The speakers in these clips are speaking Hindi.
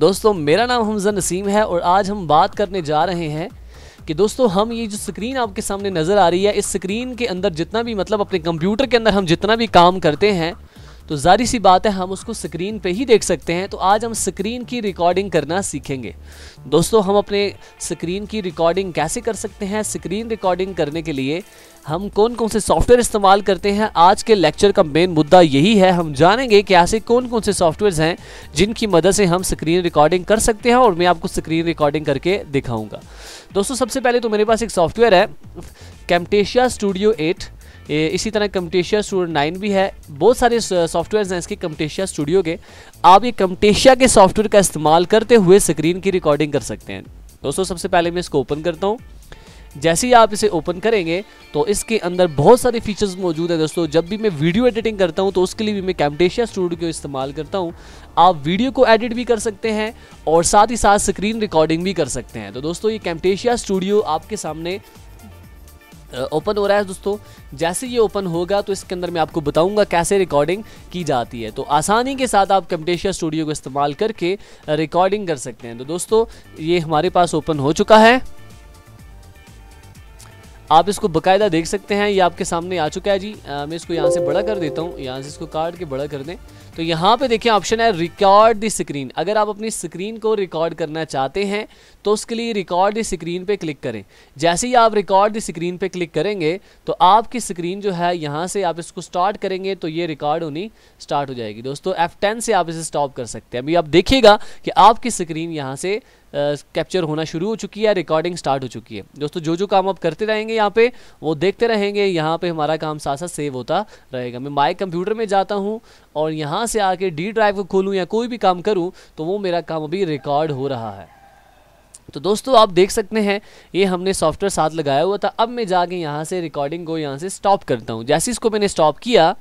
दोस्तों, मेरा नाम हमजा नसीम है और आज हम बात करने जा रहे हैं कि दोस्तों हम ये जो स्क्रीन आपके सामने नज़र आ रही है, इस स्क्रीन के अंदर जितना भी मतलब अपने कंप्यूटर के अंदर हम जितना भी काम करते हैं तो ज़ाहिर सी बात है हम उसको स्क्रीन पे ही देख सकते हैं। तो आज हम स्क्रीन की रिकॉर्डिंग करना सीखेंगे। दोस्तों, हम अपने स्क्रीन की रिकॉर्डिंग कैसे कर सकते हैं, स्क्रीन रिकॉर्डिंग करने के लिए हम कौन कौन से सॉफ्टवेयर इस्तेमाल करते हैं, आज के लेक्चर का मेन मुद्दा यही है। हम जानेंगे कि ऐसे कौन कौन से सॉफ्टवेयर्स हैं जिनकी मदद से हम स्क्रीन रिकॉर्डिंग कर सकते हैं और मैं आपको स्क्रीन रिकॉर्डिंग करके दिखाऊंगा। दोस्तों, सबसे पहले तो मेरे पास एक सॉफ्टवेयर है कैमटेशिया स्टूडियो 8, इसी तरह कैमटेशिया स्टूडियो 9 भी है। बहुत सारे सॉफ्टवेयर्स हैं इसके कैमटेशिया स्टूडियो के। आप ये कैमटेशिया के सॉफ्टवेयर का इस्तेमाल करते हुए स्क्रीन की रिकॉर्डिंग कर सकते हैं। दोस्तों, सबसे पहले मैं इसको ओपन करता हूँ। जैसे ही आप इसे ओपन करेंगे तो इसके अंदर बहुत सारे फीचर्स मौजूद हैं। दोस्तों, जब भी मैं वीडियो एडिटिंग करता हूं तो उसके लिए भी मैं कैमटेशिया स्टूडियो को इस्तेमाल करता हूं। आप वीडियो को एडिट भी कर सकते हैं और साथ ही साथ स्क्रीन रिकॉर्डिंग भी कर सकते हैं। तो दोस्तों, ये कैमटेशिया स्टूडियो आपके सामने ओपन हो रहा है। दोस्तों, जैसे ये ओपन होगा तो इसके अंदर मैं आपको बताऊंगा कैसे रिकॉर्डिंग की जाती है। तो आसानी के साथ आप कैमटेशिया स्टूडियो को इस्तेमाल करके रिकॉर्डिंग कर सकते हैं। तो दोस्तों, ये हमारे पास ओपन हो चुका है। आप इसको बकायदा देख सकते हैं, ये आपके सामने आ चुका है जी। मैं इसको यहाँ से बड़ा कर देता हूँ, यहाँ से इसको काट के बड़ा कर दें तो यहाँ पे देखिए ऑप्शन है रिकॉर्ड द स्क्रीन। अगर आप अपनी स्क्रीन को रिकॉर्ड करना चाहते हैं तो उसके लिए रिकॉर्ड द स्क्रीन पे क्लिक करें। जैसे ही आप रिकॉर्ड द स्क्रीन पे क्लिक करेंगे तो आपकी स्क्रीन जो है यहाँ से आप इसको स्टार्ट करेंगे तो ये रिकॉर्ड होनी स्टार्ट हो जाएगी। दोस्तों, F10 से आप इसे स्टॉप कर सकते हैं। अभी आप देखिएगा कि आपकी स्क्रीन यहाँ से कैप्चर होना शुरू हो चुकी है, रिकॉर्डिंग स्टार्ट हो चुकी है। दोस्तों, जो काम आप करते रहेंगे यहाँ पे वो देखते रहेंगे, यहाँ पे हमारा काम साथ साथ सेव होता रहेगा। मैं माय कंप्यूटर में जाता हूँ और यहाँ से आके डी ड्राइव को खोलूँ या कोई भी काम करूँ तो वो मेरा काम अभी रिकॉर्ड हो रहा है। तो दोस्तों, आप देख सकते हैं ये हमने सॉफ्टवेयर साथ लगाया हुआ था। अब मैं जाके यहाँ से रिकॉर्डिंग को यहाँ से स्टॉप करता हूँ। जैसे इसको मैंने स्टॉप किया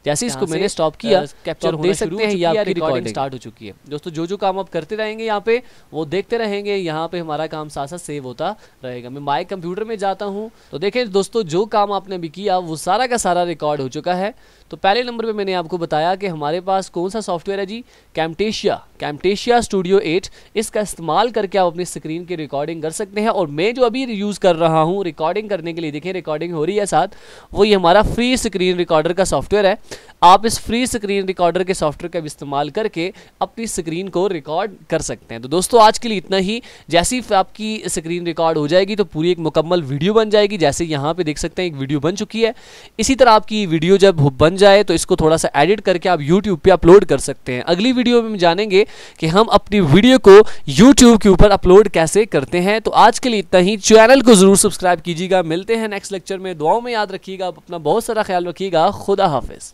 कैप्चर होना शुरू हो चुकी है, रिकॉर्डिंग स्टार्ट हो चुकी है। दोस्तों, जो काम आप करते रहेंगे यहाँ पे वो देखते रहेंगे, यहाँ पे हमारा काम साथ साथ सेव होता रहेगा। मैं माय कंप्यूटर में जाता हूँ तो देखें दोस्तों, जो काम आपने अभी किया वो सारा का सारा रिकॉर्ड हो चुका है। तो पहले नंबर पे मैंने आपको बताया कि हमारे पास कौन सा सॉफ्टवेयर है जी, कैमटेशिया स्टूडियो 8। इसका इस्तेमाल करके आप अपनी स्क्रीन की रिकॉर्डिंग कर सकते हैं। और मैं जो अभी यूज़ कर रहा हूँ रिकॉर्डिंग करने के लिए, देखें रिकॉर्डिंग हो रही है साथ, वो ये हमारा फ्री स्क्रीन रिकॉर्डर का सॉफ्टवेयर है। आप इस फ्री स्क्रीन रिकॉर्डर के सॉफ्टवेयर का इस्तेमाल करके अपनी स्क्रीन को रिकॉर्ड कर सकते हैं। तो दोस्तों, आज के लिए इतना ही। जैसे ही आपकी स्क्रीन रिकॉर्ड हो जाएगी तो पूरी एक मुकम्मल वीडियो बन जाएगी। जैसे यहाँ पे देख सकते हैं एक वीडियो बन चुकी है। इसी तरह आपकी वीडियो जब बन जाए तो इसको थोड़ा सा एडिट करके आप YouTube पे अपलोड कर सकते हैं। अगली वीडियो में हम जानेंगे कि हम अपनी वीडियो को YouTube के ऊपर अपलोड कैसे करते हैं। तो आज के लिए इतना ही। चैनल को जरूर सब्सक्राइब कीजिएगा। मिलते हैं नेक्स्ट लेक्चर में। दुआओं में याद रखिएगा, अपना बहुत सारा ख्याल रखिएगा। खुदा हाफिज।